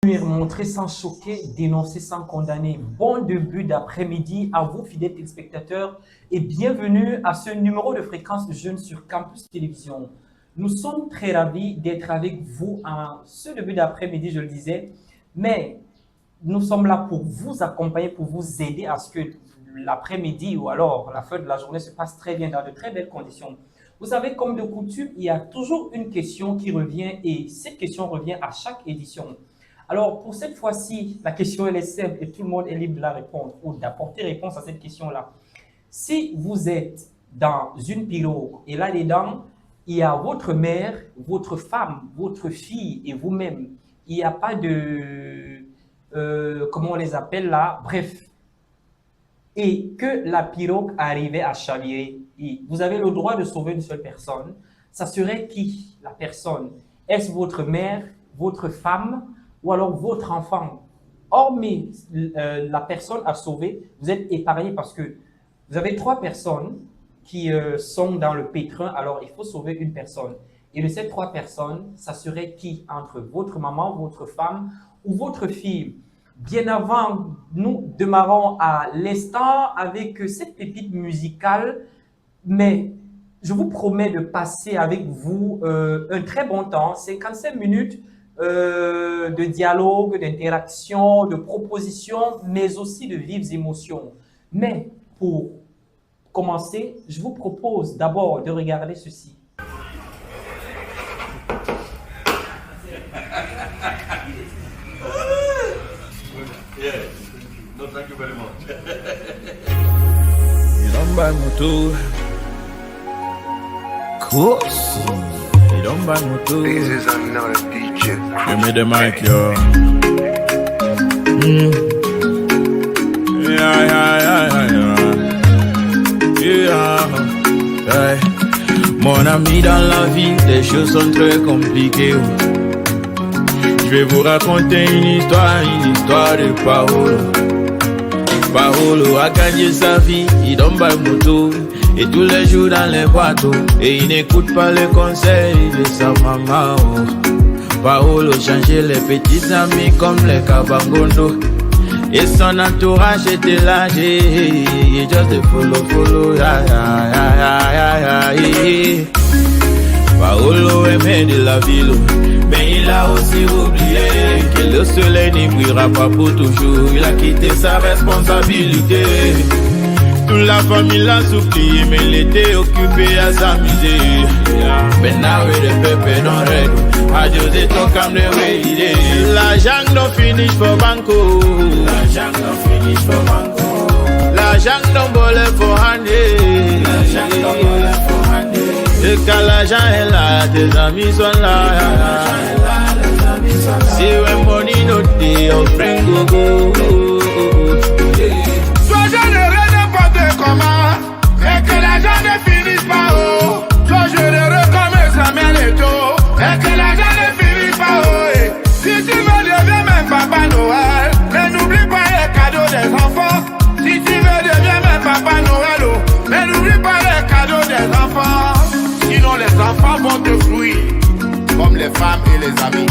Montrer sans choquer, dénoncer sans condamner. Bon début d'après-midi à vous, fidèles téléspectateurs, et bienvenue à ce numéro de Fréquence de Jeunes sur Campus Télévision. Nous sommes très ravis d'être avec vous en ce début d'après-midi, je le disais, mais nous sommes là pour vous accompagner, pour vous aider à ce que l'après-midi ou alors la fin de la journée se passe très bien, dans de très belles conditions. Vous savez, comme de coutume, il y a toujours une question qui revient et cette question revient à chaque édition. Alors, pour cette fois-ci, la question elle est simple et tout le monde est libre de la répondre ou d'apporter réponse à cette question-là. Si vous êtes dans une pirogue et là-dedans, il y a votre mère, votre femme, votre fille et vous-même, il n'y a pas de... comment on les appelle là? Bref. Et que la pirogue arrivait à chavirer, et vous avez le droit de sauver une seule personne, ça serait qui la personne? Est-ce votre mère, votre femme ou alors votre enfant? Hormis la personne à sauver, vous êtes épargné parce que vous avez 3 personnes qui sont dans le pétrin, alors il faut sauver une personne. Et de ces 3 personnes, ça serait qui entre votre maman, votre femme ou votre fille? Bien avant, nous démarrons à l'instant avec cette pépite musicale, mais je vous promets de passer avec vous un très bon temps, 55 minutes de dialogue, d'interaction, de propositions, mais aussi de vives émotions. Mais pour commencer, je vous propose d'abord de regarder ceci. Yeah. No, thank you very much. You don't buy motor. Course. You don't buy motor. This is another DJ. Give me the mic, yo. Yeah. Mon ami, dans la vie, les choses sont très compliquées. Je vais vous raconter une histoire de Paolo. Paolo a gagné sa vie, il donne pas moto. Et tous les jours dans les bateaux. Et il n'écoute pas les conseils de sa maman. Paolo changeait les petits amis comme les cabangondo. Et son entourage était là, just a follow, Paolo aimait de la ville, mais il a aussi oublié que le soleil n'y brillera pas pour toujours. Il a quitté sa responsabilité. Toute la famille l'a supplié, mais il était occupé à s'amuser. But now the pepper don't red, I just talk am the way it is. L'argent don't finish for banco. L'argent don't finish for banco. L'argent don't bole for handy. L'argent don't bole for handy. Et quand l'argent est là, tes amis sont là. Si when money no dey, your friend go. Sois généreux n'importe comment, et que l'argent ne finisse pas haut. Sois généreux comme Samuel Eto'o, et que l'argent ne finisse pas haut. Si tu veux devenir même Papa Noël, mais n'oublie pas les cadeaux des enfants. Si tu veux devenir même Papa Noël, mais n'oublie pas les cadeaux des enfants. Sinon les enfants vont te fuir, comme les femmes et les amis.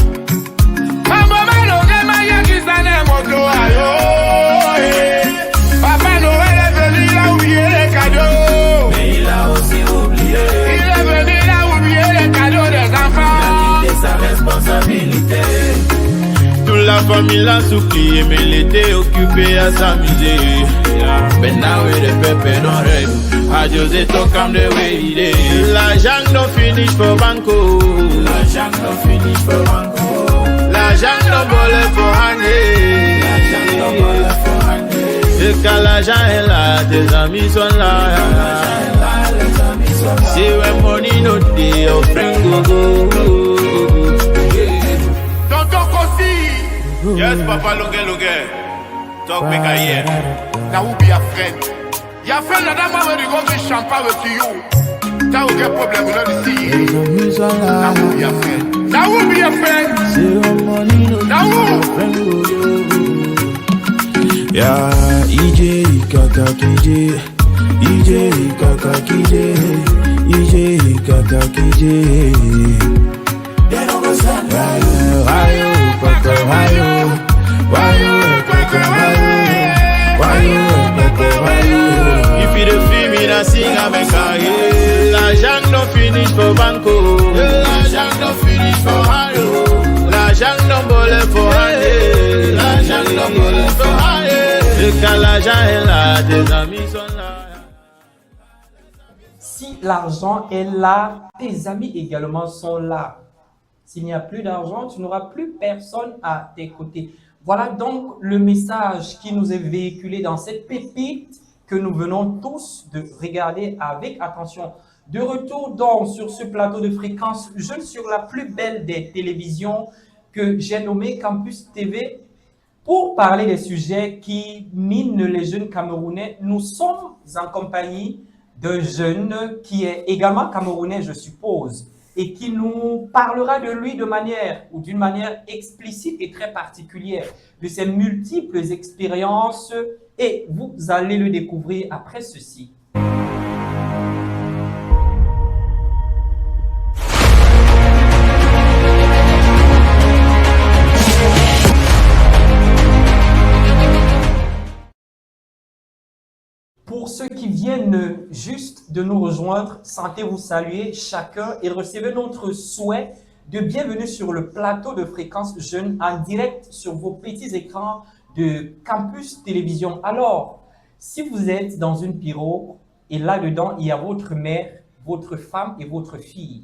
Papa Noël est venu, il a oublié les cadeaux. Mais il a aussi oublié. Il est venu, il a oublié les cadeaux des enfants. Il a quitté sa responsabilité. Toute la famille l'a supplié, mais il était occupé à s'amuser. But now the pepper don't red, I just talk am the way it is. L'argent don't finish for banco. L'argent don't finish for banco. L'argent don't bole for handy. L'argent don't bole for handy. Et quand l'argent est là, tes amis sont là. Si when money no dey, your friend go. Tonton Kossi. Yes, Papa Loge. Talk make I hear. Now who be your friend? Your friend that man when you go get champagne with you. That will get problem with all the see. Now who be your friend? Now who be your friend? Now who? Yeah, EJ Kaka KJ, EJ Kaka KJ, EJ Kaka KJ. Rayo, Paka Rayo. faut aller. L'argent il faut aller. Et quand l'argent est là, tes amis sont là. Si l'argent est là, tes amis également sont là. S'il n'y a plus d'argent, tu n'auras plus personne à tes côtés. Voilà donc le message qui nous est véhiculé dans cette pépite que nous venons tous de regarder avec attention. De retour donc sur ce plateau de Fréquence Jeune, sur la plus belle des télévisions que j'ai nommée Campus TV, pour parler des sujets qui minent les jeunes Camerounais. Nous sommes en compagnie d'un jeune qui est également Camerounais, je suppose, et qui nous parlera de lui de manière ou d'une manière explicite et très particulière, de ses multiples expériences, et vous allez le découvrir après ceci. Pour ceux qui viennent juste de nous rejoindre, sentez-vous saluer chacun et recevez notre souhait de bienvenue sur le plateau de Fréquence Jeune en direct sur vos petits écrans de Campus Télévision. Alors, si vous êtes dans une pirogue et là-dedans, il y a votre mère, votre femme et votre fille,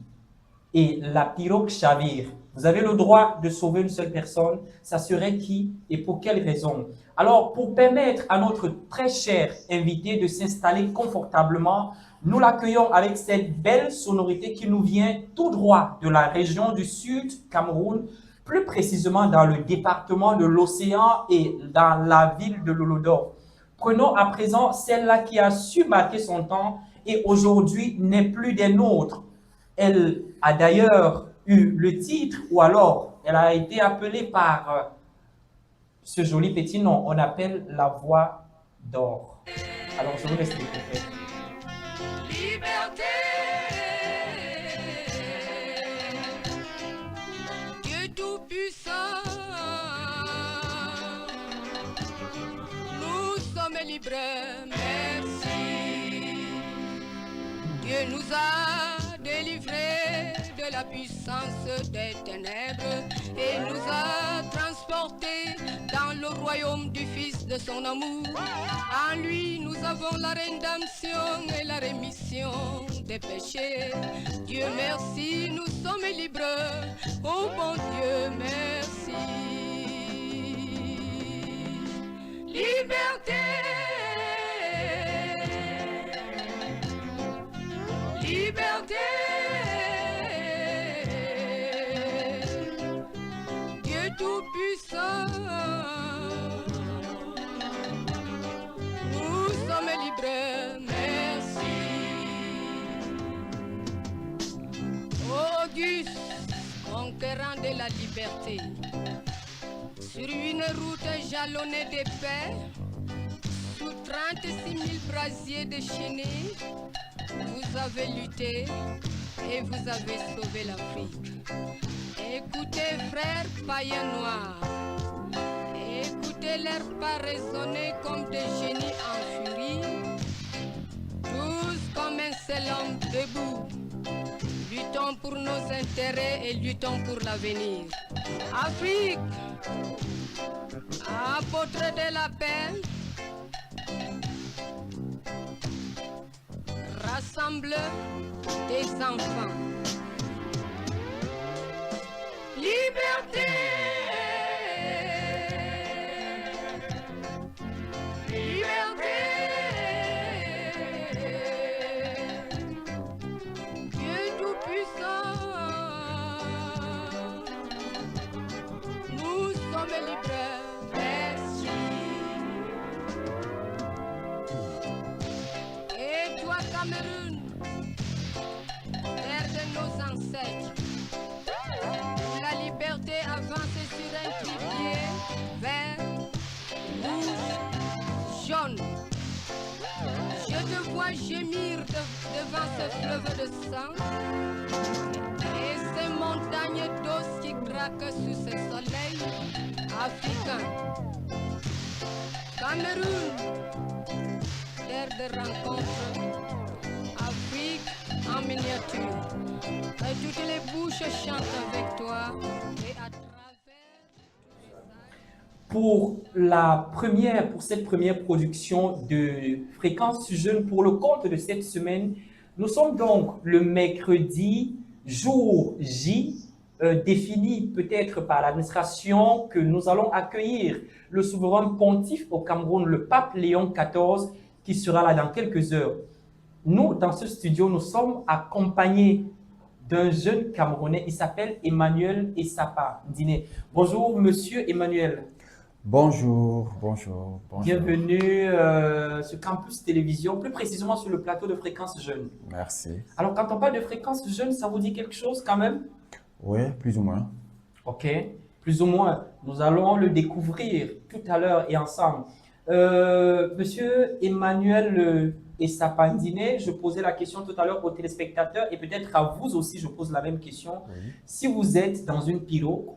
et la pirogue chavire, vous avez le droit de sauver une seule personne, ça serait qui et pour quelle raison? Alors, pour permettre à notre très cher invité de s'installer confortablement, nous l'accueillons avec cette belle sonorité qui nous vient tout droit de la région du Sud Cameroun, plus précisément dans le département de l'Océan et dans la ville de Lolodor. Prenons à présent celle-là qui a su marquer son temps et aujourd'hui n'est plus des nôtres. Elle a d'ailleurs eu le titre, ou alors elle a été appelée par ce joli petit nom, on appelle la voix d'or. Alors je vous laisse découvrir. Liberté, Dieu tout-puissant, nous sommes libres, merci. Dieu nous a délivrés de la puissance des ténèbres et nous a transportés dans le royaume du Fils de son amour. En lui, nous avons la rédemption et la rémission des péchés. Dieu merci, nous sommes libres. Oh bon Dieu, merci. Liberté. Liberté. Dieu tout-puissant, nous sommes libres, merci. Auguste, conquérant de la liberté, sur une route jalonnée d'épais, sous 36 000 brasiers déchaînés, vous avez lutté et vous avez sauvé l'Afrique. Écoutez, frères païens noirs, écoutez l'air pas résonner comme des génies en furie, tous comme un seul homme debout, luttons pour nos intérêts et luttons pour l'avenir. Afrique, apôtre de la paix, rassemble tes enfants. Liberté. Liberté. Dieu tout-puissant, nous sommes libres, merci. Et toi, Cameroun, terre de nos ancêtres, la liberté avance sur un trépied vert, rouge, jaune. Je te vois gémir devant ce fleuve de sang et ces montagnes d'os qui craquent sous ce soleil africain. Cameroun, terre de rencontre, Afrique en miniature. Et toutes les bouches chantent avec toi et à travers. pour cette première production de Fréquence Jeune pour le compte de cette semaine. Nous sommes donc le mercredi, jour J, défini peut-être par l'administration, que nous allons accueillir le souverain pontife au Cameroun, le pape Léon XIV, qui sera là dans quelques heures. Nous, dans ce studio, nous sommes accompagnés d'un jeune Camerounais. Il s'appelle Emmanuel Essapa Ndiné. Bonjour, monsieur Emmanuel. Bonjour, bonjour, bonjour. Bienvenue sur Campus Télévision, plus précisément sur le plateau de Fréquence Jeune. Merci. Alors, quand on parle de Fréquence Jeune, ça vous dit quelque chose quand même? Oui, plus ou moins. Ok, plus ou moins. Nous allons le découvrir tout à l'heure et ensemble. Monsieur Emmanuel Essapa Ndiné, je posais la question tout à l'heure aux téléspectateurs et peut-être à vous aussi, je pose la même question. Oui. Si vous êtes dans une pirogue,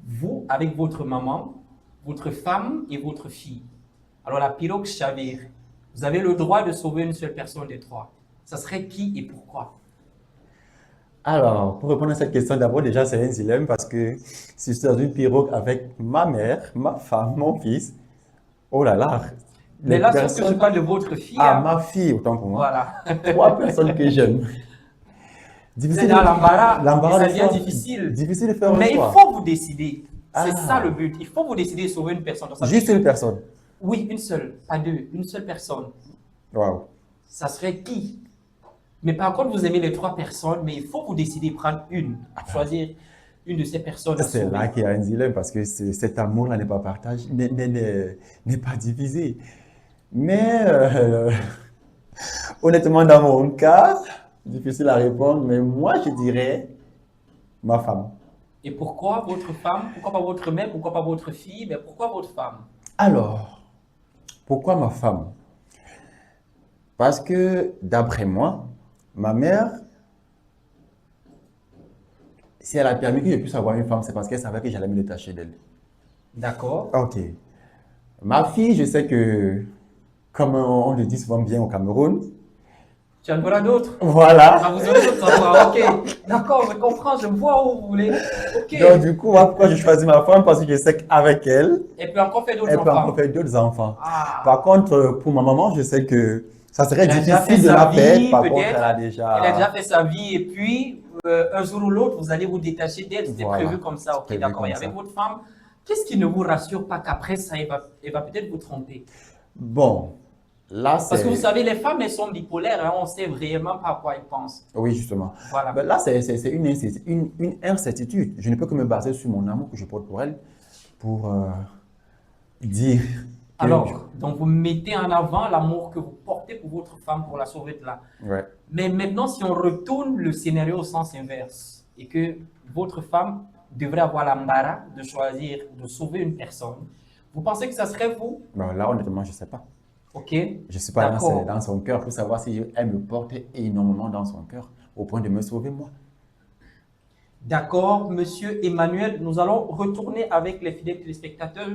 vous avec votre maman, votre femme et votre fille, alors la pirogue chavire, vous avez le droit de sauver une seule personne des trois. Ça serait qui et pourquoi? Alors, pour répondre à cette question, d'abord, déjà, c'est un dilemme parce que si je suis dans une pirogue avec ma mère, ma femme, mon fils, oh là là. Mais là, sauf que je parle de votre fille. Ah, hein. ma fille, autant pour moi. Voilà. Trois personnes que j'aime. C'est dans l'embarras. Ça de devient faire- difficile. Difficile de faire un Mais il choix. faut vous décider. C'est Ah. ça le but. Il faut vous décider de sauver une personne. Ça Juste veut dire une personne. que- Oui, une seule, pas deux. Une seule personne. Waouh. Ça serait qui? Mais par contre, vous aimez les trois personnes, mais il faut vous décider de prendre une. Choisir une de ces personnes à C'est sauver. là qu'il y a un dilemme parce que cet amour-là n'est pas partagé, n'est pas divisé. Mais honnêtement, dans mon cas, difficile à répondre, mais moi je dirais ma femme. Et pourquoi votre femme? Pourquoi pas votre mère? Pourquoi pas votre fille? Mais pourquoi votre femme? Alors, pourquoi ma femme? Parce que d'après moi, ma mère, si elle a permis que je puisse avoir une femme, c'est parce qu'elle savait que j'allais me détacher d'elle. D'accord. Ok. Ma fille, je sais que, comme on le dit souvent bien au Cameroun, Tu en auras d'autres? voilà. Ah, vous aurez d'autres enfants. Ok. D'accord, je comprends. Je vois où vous voulez. Ok. Donc, du coup, moi, pourquoi j'ai choisi ma femme? Parce que je sais qu'avec elle, Elle peut encore faire d'autres elle peut enfants. encore faire d'autres enfants. Ah. Par contre, pour ma maman, je sais que ça serait Elle a déjà fait difficile de sa la vie, perdre. Par contre, peut-être. elle a déjà... Elle a déjà fait sa vie et puis un jour ou l'autre, vous allez vous détacher d'elle. C'était Voilà. prévu comme ça. Ok, Prévu d'accord. Et comme avec ça. votre femme, qu'est-ce qui ne vous rassure pas qu'après ça, elle va peut-être vous tromper? Bon, là, c'est... Parce que vous savez, les femmes, elles sont bipolaires. Hein, on sait réellement pas à quoi elles pensent. Oui, justement. Voilà. Ben là, c'est une incertitude. Je ne peux que me baser sur mon amour que je porte pour elle pour dire... que Alors, donc vous mettez en avant l'amour que vous portez pour votre femme pour la sauver de là. Ouais. Mais maintenant, si on retourne le scénario au sens inverse et que votre femme devrait avoir l'embarras de choisir de sauver une personne, vous pensez que ça serait vous? Ben là, honnêtement, je ne sais pas. Ok. Je ne suis pas D'accord. dans son cœur pour savoir si elle me porte énormément dans son cœur au point de me sauver moi. D'accord, monsieur Emmanuel, nous allons retourner avec les fidèles téléspectateurs.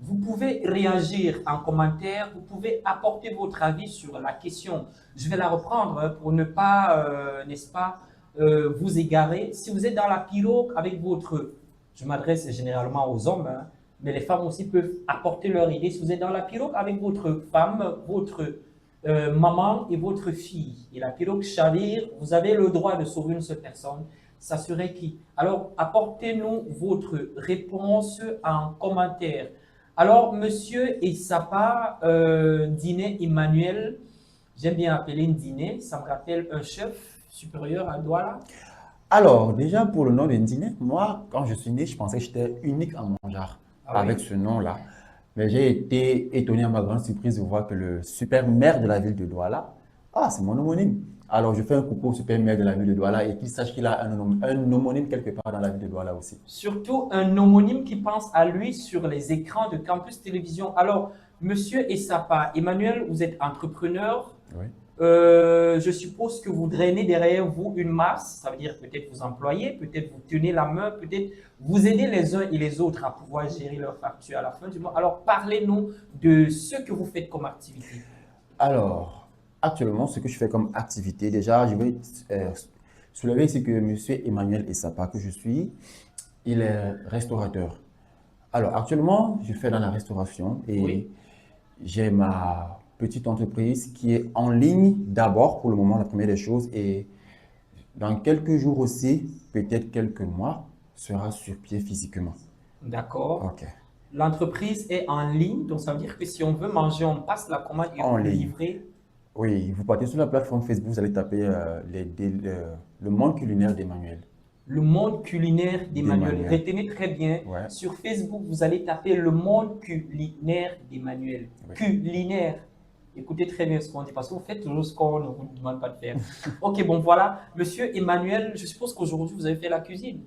Vous pouvez réagir en commentaire, vous pouvez apporter votre avis sur la question. Je vais la reprendre hein, pour ne pas, n'est-ce pas, vous égarer. Si vous êtes dans la pirogue avec votre, je m'adresse généralement aux hommes, hein, mais les femmes aussi peuvent apporter leur idée. Si vous êtes dans la pirogue avec votre femme, votre maman et votre fille, et la pirogue chavire, vous avez le droit de sauver une seule personne. Ça serait qui? Alors, apportez-nous votre réponse en commentaire. Alors, monsieur Essapa Ndiné Emmanuel, j'aime bien appeler Ndiné, ça me rappelle un chef supérieur à Douala. Alors, déjà pour le nom de Ndiné, moi, quand je suis né, je pensais que j'étais unique en mon genre Ah avec oui? ce nom-là. Mais j'ai été étonné à ma grande surprise de voir que le super maire de la ville de Douala, ah, c'est mon homonyme. Alors, je fais un coucou au super maire de la ville de Douala et qu'il sache qu'il a un homonyme quelque part dans la ville de Douala aussi. Surtout un homonyme qui pense à lui sur les écrans de Campus Télévision. Alors, monsieur Essapa, Emmanuel, vous êtes entrepreneur. Oui. Je suppose que vous drainez derrière vous une masse, ça veut dire peut-être vous employez, peut-être vous tenez la main, peut-être vous aidez les uns et les autres à pouvoir gérer leurs factures à la fin du mois. Alors, parlez-nous de ce que vous faites comme activité. Alors, actuellement, ce que je fais comme activité, déjà, je vais soulever ici que M. Emmanuel Essapa, que je suis, il est restaurateur. Alors, actuellement, je fais dans la restauration et Oui. j'ai ma petite entreprise qui est en ligne d'abord, pour le moment, la première des choses. Et dans quelques jours aussi, peut-être quelques mois, sera sur pied physiquement. D'accord. OK. L'entreprise est en ligne, donc ça veut dire que si on veut manger, on passe la commande et En on peut ligne. livrer. Oui, vous partez sur la plateforme Facebook, vous allez taper le monde culinaire d'Emmanuel. Le monde culinaire d'Emmanuel. D'Emmanuel. Retenez très bien, Ouais. sur Facebook, vous allez taper le monde culinaire d'Emmanuel. Oui. Culinaire. Écoutez très bien ce qu'on dit, parce que vous faites toujours ce qu'on ne vous demande pas de faire. Ok, bon voilà. Monsieur Emmanuel, je suppose qu'aujourd'hui, vous avez fait la cuisine.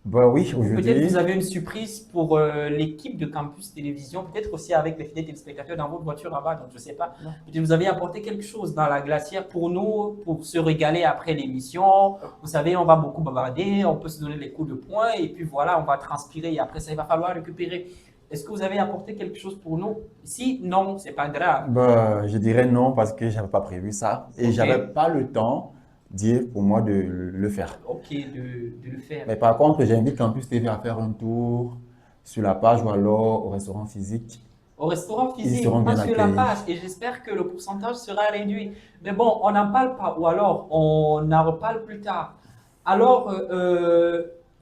Bah oui, Peut-être aujourd'hui, vous avez une surprise pour l'équipe de Campus Télévision, peut-être aussi avec les fidèles téléspectateurs dans votre voiture là-bas, donc je ne sais pas. Peut-être vous avez apporté quelque chose dans la glacière pour nous, pour se régaler après l'émission. Vous savez, on va beaucoup bavarder, on peut se donner les coups de poing et puis voilà, on va transpirer et après ça, il va falloir récupérer. Est-ce que vous avez apporté quelque chose pour nous? Si non, c'est pas grave. bah, je dirais non parce que je n'avais pas prévu ça et Ok. j'avais pas le temps dire pour moi de le faire. Ok, de le faire. Mais par contre, j'invite Campus TV à faire un tour sur la page ou alors au restaurant physique. Au restaurant Ils physique, seront bien pas sur la accueillis. page, et j'espère que le pourcentage sera réduit. Mais bon, on n'en parle pas, ou alors on en reparle plus tard. Alors,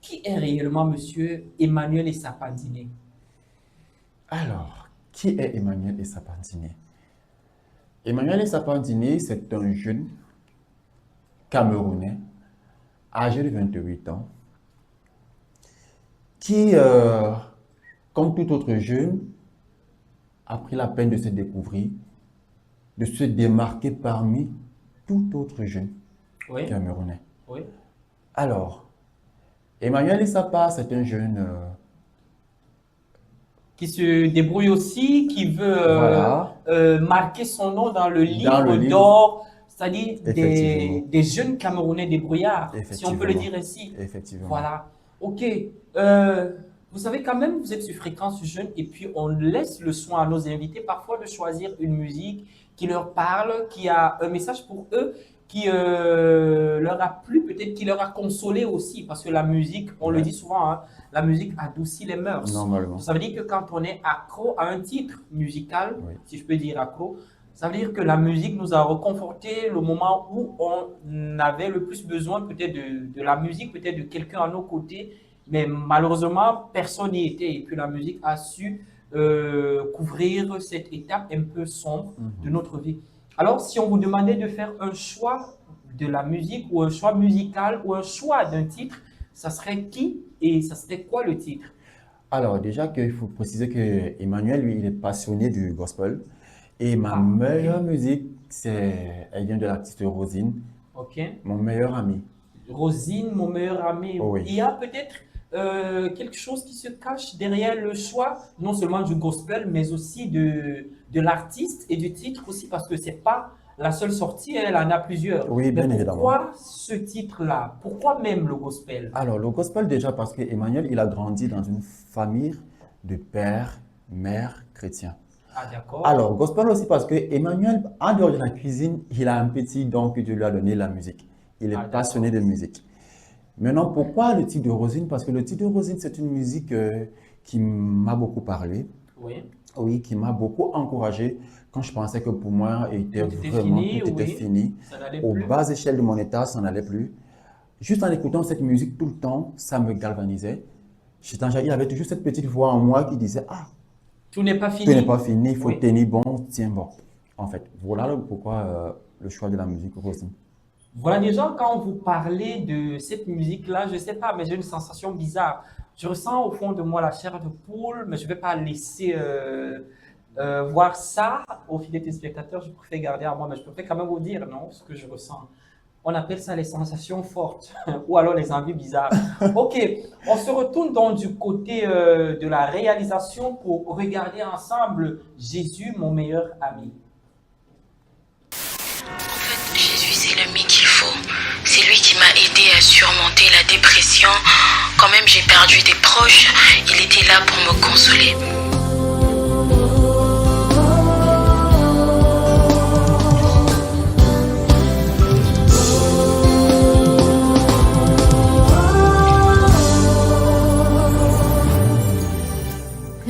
qui est réellement Monsieur Emmanuel et Sapandine? Alors, qui est Emmanuel et Sapandine? Emmanuel et Sapandine, c'est un jeune Camerounais âgé de 28 ans qui, comme tout autre jeune, a pris la peine de se découvrir, de se démarquer parmi tout autre jeune Oui, Camerounais. oui. Alors, Emmanuel Issapa, c'est un jeune, Qui se débrouille aussi, qui veut voilà, marquer son nom dans le Dans livre le livre. d'or, c'est-à-dire Effectivement. des jeunes Camerounais débrouillards, si on peut le Effectivement. dire ainsi. effectivement. Voilà. Ok. Vous savez quand même, vous êtes sur Fréquence Jeune et puis on laisse le soin à nos invités parfois de choisir une musique qui leur parle, qui a un message pour eux, qui leur a plu, peut-être qui leur a consolé aussi, parce que la musique, on le Ouais. dit souvent, hein, la musique adoucit les mœurs. Normalement. Ça veut dire que quand on est accro à un titre musical, Oui. si je peux dire accro, ça veut dire que la musique nous a reconforté le moment où on avait le plus besoin peut-être de la musique, peut-être de quelqu'un à nos côtés, mais malheureusement, personne n'y était. Et puis la musique a su couvrir cette étape un peu sombre de notre vie. Alors, si on vous demandait de faire un choix de la musique ou un choix musical ou un choix d'un titre, ça serait qui et ça serait quoi le titre? Alors, déjà qu'il faut préciser que Emmanuel, lui, il est passionné du gospel. Et ma Ah, meilleure musique, elle vient de l'artiste Rosine, Ok. mon meilleur ami. Rosine, mon meilleur ami. Oui. Il y a peut-être quelque chose qui se cache derrière le choix, non seulement du gospel, mais aussi de l'artiste et du titre aussi, parce que c'est pas la seule sortie, elle en a plusieurs. Oui, bien Mais évidemment. pourquoi ce titre-là? Pourquoi même le gospel? Alors, le gospel, déjà, parce que Emmanuel, il a grandi dans une famille de père, mère chrétiens. Ah, d'accord. Alors, gospel aussi parce que Emmanuel, en dehors de la cuisine, il a un petit don que Dieu lui a donné, la musique. Il est Ah, d'accord. passionné de musique. Maintenant, pourquoi le titre de Rosine? Parce que le titre de Rosine, c'est une musique qui m'a beaucoup parlé, Oui. oui, qui m'a beaucoup encouragé quand je pensais que pour moi, il était Tout était vraiment, fini, tout était oui. fini. Ça n'allait Aux plus. bas échelles de mon état, ça n'allait plus. Juste en écoutant cette musique tout le temps, ça me galvanisait. Il y avait toujours cette petite voix en moi qui disait, ah, Tout n'est pas tout fini. n'est pas fini, il faut Oui. tenir bon, tiens bon. En fait, voilà pourquoi le choix de la musique Rosine. Voilà, déjà, quand vous parlez de cette musique-là, je ne sais pas, mais j'ai une sensation bizarre. Je ressens au fond de moi la chair de poule, mais je ne vais pas laisser voir ça aux fidèles téléspectateurs. Je préfère garder à moi, mais je préfère quand même vous dire, non, ce que je ressens. On appelle ça les sensations fortes ou alors les envies bizarres. Ok, on se retourne donc du côté de la réalisation pour regarder ensemble Jésus, mon meilleur ami. En fait, Jésus, c'est l'ami qu'il faut. C'est lui qui m'a aidé à surmonter la dépression. Quand même, j'ai perdu des proches. Il était là pour me consoler.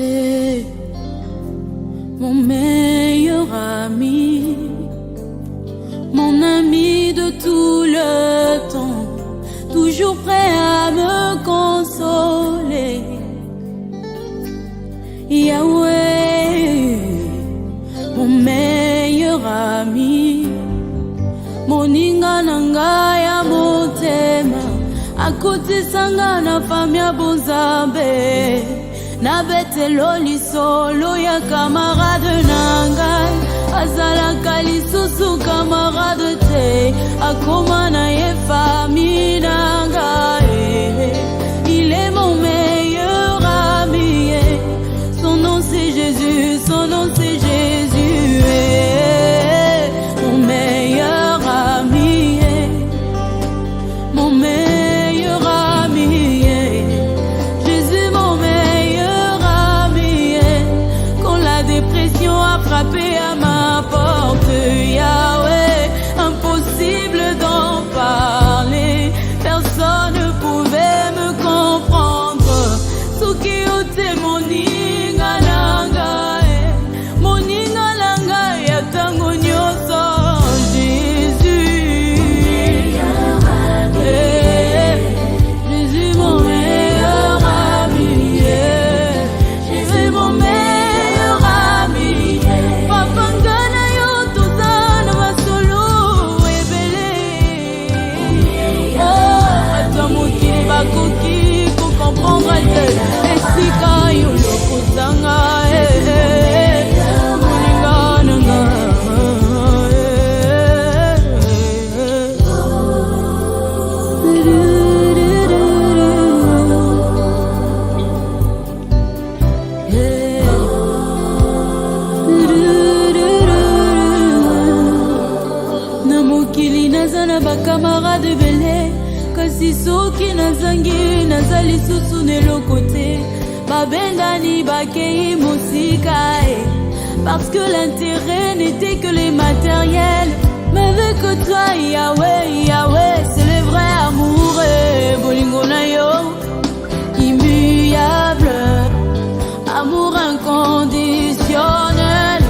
Hey, mon meilleur ami, mon ami de tout le temps, toujours prêt à me consoler. Yahweh, mon meilleur ami, moninga nanga ya motema, akutisanga na famia bonzambe, na betelo lisolo ya camarade nangai, azalaka lisusu camarade te, akoma na ye famille nangai. Il est mon meilleur ami, son nom c'est Jésus, son nom c'est Jésus, mon meilleur ami, mon meilleur ami, Jésus mon meilleur ami. Quand la dépression a frappé à ma porte, Yahweh, impossible d'en parler, personne ne pouvait me comprendre. Suki ote moninga nanga, moninga nanga ya tango nyoso, Jésus, Jésus mon meilleur ami, Jésus mon meilleur ami. Papa ngana yo tozana masolo ebele, oh atamokili bakoki ko comprendre te esika yo lokotanga moninga nanga. Na mokili naza na bakamarade ebele, kasi soki nazangi naza lisusu neloko te, babengani bakei mosika, parce que l'intérêt n'était que les matériels. Mais avec toi Yahweh, Yahweh, c'est le vrai amour, bolingo na yo immuable, amour inconditionnel.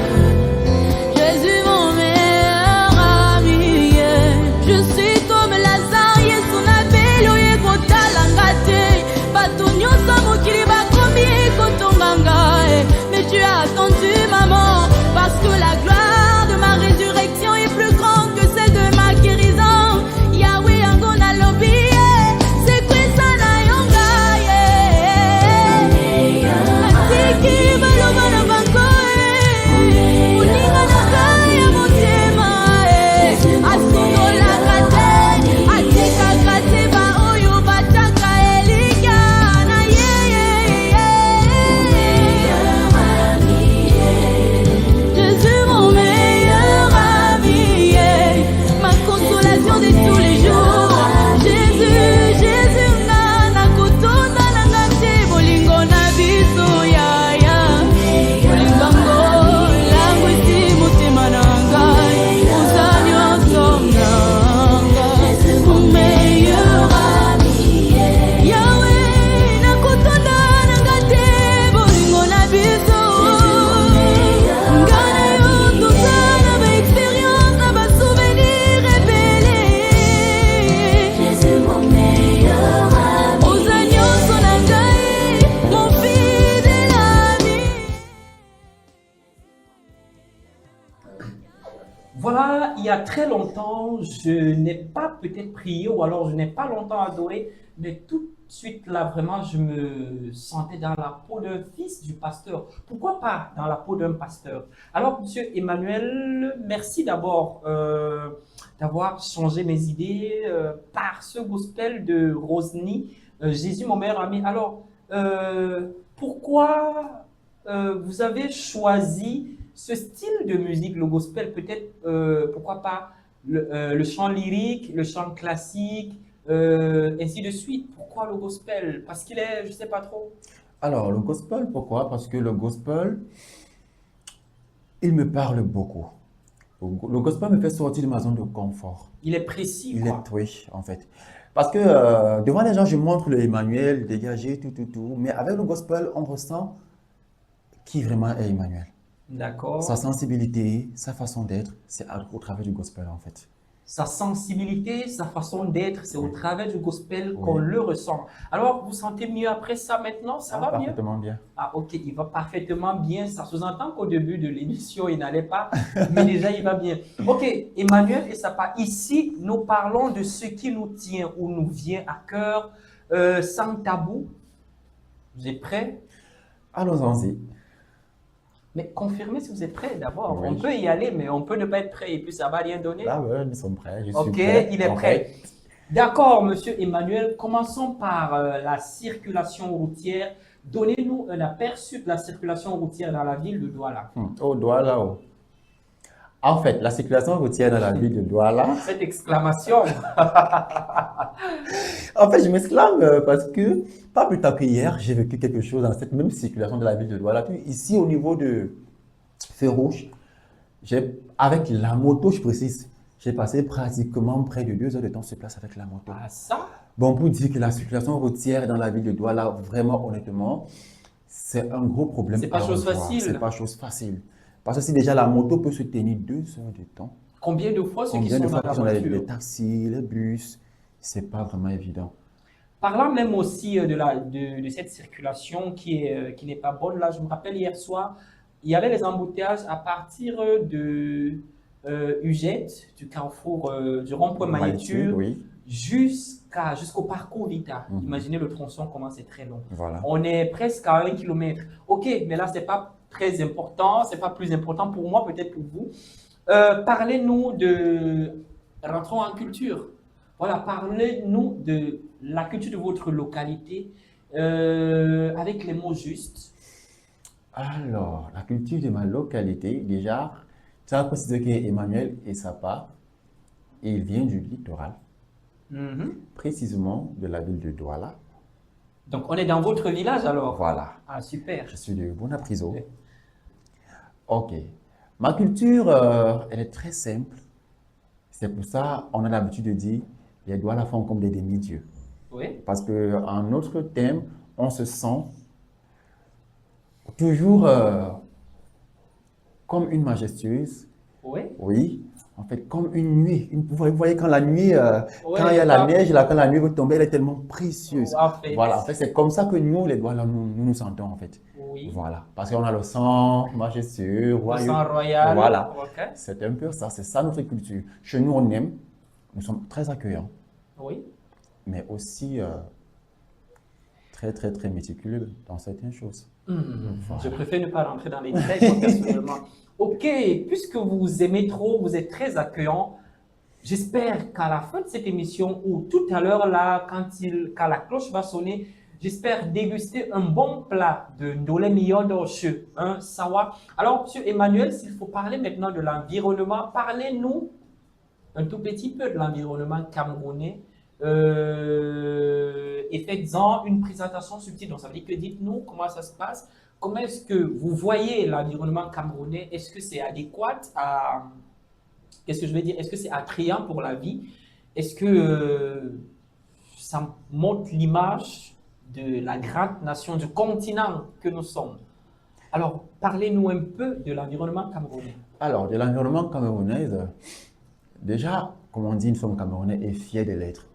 Jésus mon meilleur ami, je suis comme Lazare, son appel oye kotalanga te, bato nyonso mokili bakomi kotonganga, mais tu as attendu maman, parce que la gloire de ma résurrection est plus grande que celle de ma guérison. Yahweh angona lobi, c'est quoi ça na yonga, atiki baloba na bango, uninga na kaya motema, asundola kate, atika kate ba oyo bataka elika na ye. Jésus mon meilleur ami, ma consolation de tous les jours. Jésus, Jésus nana kutunda nanga te, bolingo na biso ya bolingango langu esi motema nanga, ozali nyonso nanga, mon meilleur ami, Yahweh nakutunda nanga te, bolingo na biso ngana yo tozala ba expérience na ba souvenir ebele. Jésus mon meilleur ami, oza nyonso na ngai, mon fidèle ami. Voilà, il y a très longtemps, je n'ai pas peut-être prié ou alors je n'ai pas longtemps adoré, mais tout de suite là, vraiment, je me sentais dans la peau d'un fils du pasteur. Pourquoi pas dans la peau d'un pasteur? Alors, Monsieur Emmanuel, merci d'abord d'avoir changé mes idées par ce gospel de Rosny, Jésus mon meilleur ami. Alors, pourquoi vous avez choisi ce style de musique, le gospel, peut-être, pourquoi pas le chant lyrique, le chant classique, ainsi de suite. Pourquoi le gospel? Parce qu'il est, je ne sais pas trop. Alors, le gospel, pourquoi? Parce que le gospel, il me parle beaucoup. Le gospel me fait sortir de ma zone de confort. Il est précis, Il quoi. est, oui, en fait. Parce que devant les gens, je montre le Emmanuel dégagé, tout. Mais avec le gospel, on ressent qui vraiment est Emmanuel. D'accord. Sa sensibilité, sa façon d'être, c'est au travers du gospel en fait. Sa sensibilité, sa façon d'être, c'est au travers du gospel Oui. qu'on le ressent. Alors, vous sentez mieux après ça maintenant? Ça va mieux? Parfaitement bien. Ah, ok, il va parfaitement bien. Ça sous-entend qu'au début de l'émission, il n'allait pas, mais déjà, il va bien. Ok, Emmanuel et Sapa, ici, nous parlons de ce qui nous tient ou nous vient à cœur, sans tabou. Vous êtes prêts? Allons-y. Mais confirmez si vous êtes prêts d'abord. Oui. On peut y aller, mais on peut ne pas être prêt et puis ça ne va rien donner. Là, ouais, nous sommes prêts. Je suis Ok, prêt. il est En prêt. fait, D'accord, monsieur Emmanuel. Commençons par la circulation routière. Donnez-nous un aperçu de la circulation routière dans la ville de Douala. Au Douala. En fait, la circulation routière dans la ville de Douala. Cette exclamation. En fait, je m'exclame parce que, pas plus tard qu'hier, j'ai vécu quelque chose dans cette même circulation de la ville de Douala. Puis ici, au niveau de feu rouge, avec la moto, je précise, j'ai passé pratiquement près de 2 heures de temps sur place avec la moto. Ah, ça? Bon, pour dire que la circulation routière dans la ville de Douala, vraiment, honnêtement, c'est un gros problème. C'est pas à chose revoir. facile. C'est pas chose facile. Parce que si déjà la moto peut se tenir 2 heures de temps, Combien de fois ceux qui combien sont de fois dans la qu'ils ont les voiture? taxis, les bus, c'est pas vraiment évident. Parlant même aussi de cette circulation qui n'est pas bonne, là, je me rappelle hier soir, il y avait les embouteillages à partir de Ugette, du carrefour, du rond-point Magnitude, Oui, jusqu'au parcours Vita. Mhm. Imaginez le tronçon, comment c'est très long. voilà. On est presque à 1 kilomètre. Ok, mais là, ce n'est pas très important, ce n'est pas plus important pour moi, peut-être pour vous. Parlez-nous de... Rentrons en culture. Voilà, parlez-nous de la culture de votre localité avec les mots justes. Alors, la culture de ma localité, déjà, ça va préciser qu'Emmanuel et Sapa, il vient du littoral, Mhm. précisément de la ville de Douala. Donc, on est dans votre village alors? Voilà. Ah, super. Je suis de Bonapriso. Ok. Ma culture, elle est très simple. C'est pour ça qu'on a l'habitude de dire les Douala font comme des demi-dieux. Oui. Parce qu'en notre thème, on se sent toujours comme une majestueuse. Oui. Oui, en fait, comme une nuit. Vous voyez quand la nuit, Ouais, quand il y a la ah. neige, là, quand la nuit va tomber, elle est tellement précieuse. En fait. Voilà, en fait, c'est comme ça que nous, les Douala, nous sentons, en fait. Oui. Voilà, parce qu'on a le sang majestueux, Au royaux. sang royal. Voilà, Ok. c'est un peu ça, c'est ça notre culture. Chez nous, on aime, nous sommes très accueillants, Oui. mais aussi très, très, très méticuleux dans certaines choses. Je préfère ne pas rentrer dans les détails, moi, personnellement. Ok, puisque vous aimez trop, vous êtes très accueillant, j'espère qu'à la fin de cette émission, ou tout à l'heure, là, quand la cloche va sonner, j'espère déguster un bon plat de ndolé million d'orcheux, un sawa. Alors, monsieur Emmanuel, s'il faut parler maintenant de l'environnement, parlez-nous un tout petit peu de l'environnement camerounais. Et faites-en une présentation subtile. Donc, ça veut dire que dites-nous comment ça se passe. Comment est-ce que vous voyez l'environnement camerounais? Est-ce que c'est adéquat à... Qu'est-ce que je veux dire? Est-ce que c'est attrayant pour la vie? Est-ce que ça montre l'image de la grande nation, du continent que nous sommes? Alors, parlez-nous un peu de l'environnement camerounais. Alors, de l'environnement camerounais, déjà, comme on dit, nous sommes Camerounais et fiers de l'être.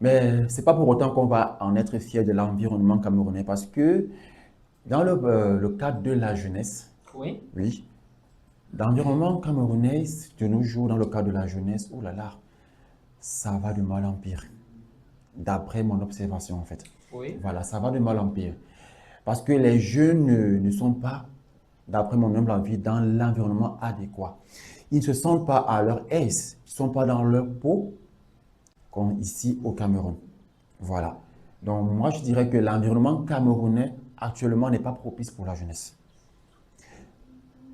Mais ce n'est pas pour autant qu'on va en être fiers de l'environnement camerounais parce que dans le cadre de la jeunesse, Oui. oui, l'environnement camerounais de nos jours, dans le cadre de la jeunesse, oh là là, ça va de mal en pire. D'après mon observation, en fait. Oui. Voilà, ça va de mal en pire. Parce que les jeunes ne sont pas, d'après mon humble avis, dans l'environnement adéquat. Ils ne se sentent pas à leur aise, ils ne sont pas dans leur peau, comme ici au Cameroun. Voilà. Donc moi, je dirais que l'environnement camerounais, actuellement, n'est pas propice pour la jeunesse.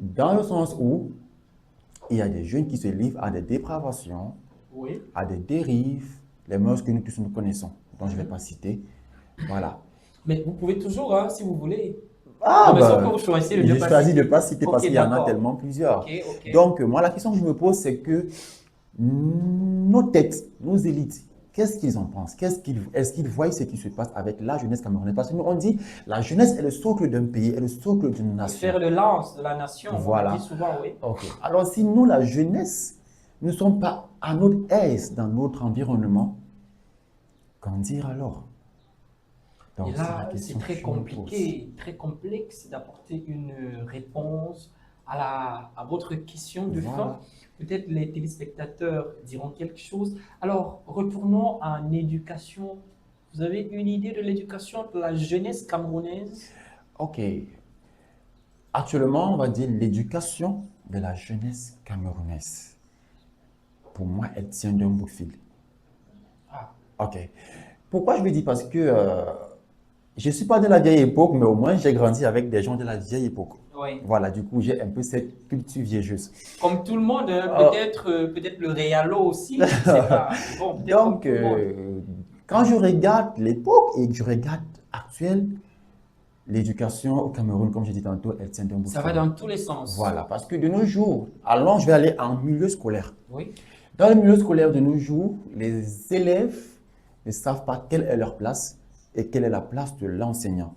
Dans le sens où il y a des jeunes qui se livrent à des dépravations, Oui. à des dérives, les mœurs que nous tous nous connaissons, dont je ne vais pas citer. Voilà. Mais vous pouvez toujours, hein, si vous voulez. Ah, Non, mais sauf bah, que vous choisissez de ne j'ai pas choisi de citer. ne pas citer parce Ok, qu'il y en a d'accord. tellement plusieurs. Ok, ok. Donc, moi, la question que je me pose, c'est que nos têtes, nos élites, qu'est-ce qu'ils en pensent? Est-ce qu'ils voient ce qui se passe avec la jeunesse camerounaise? Parce que nous, on dit la jeunesse est le socle d'un pays, est le socle d'une Le nation. fer de lance de la nation, Voilà. on le dit souvent, oui. Ok. Alors, si nous, la jeunesse, ne sommes pas à notre aise dans notre environnement, qu'en dire alors? Donc, Et c'est la là, question c'est très que je me pose. compliqué, très complexe d'apporter une réponse à votre question de Voilà. fin. Peut-être les téléspectateurs diront quelque chose. Alors, retournons en éducation. Vous avez une idée de l'éducation de la jeunesse camerounaise? Ok. Actuellement, on va dire l'éducation de la jeunesse camerounaise. Pour moi, elle tient d'un bout de fil. Ah, Ok. Pourquoi je le dis? Parce que je ne suis pas de la vieille époque, mais au moins j'ai grandi avec des gens de la vieille époque. oui. Voilà, du coup, j'ai un peu cette culture vieigeuse. Comme tout le monde, hein, Ah. peut-être le Réalo aussi, je ne sais pas. Bon, peut-être comme Donc, tout le monde. quand je regarde l'époque et que je regarde actuelle, l'éducation au Cameroun, comme j'ai dit tantôt, elle tient d'un bout de Ça va fil. dans tous les sens. Voilà, parce que de nos jours, alors je vais aller en milieu scolaire. Oui. Dans le milieu scolaire de nos jours, les élèves ne savent pas quelle est leur place et quelle est la place de l'enseignant.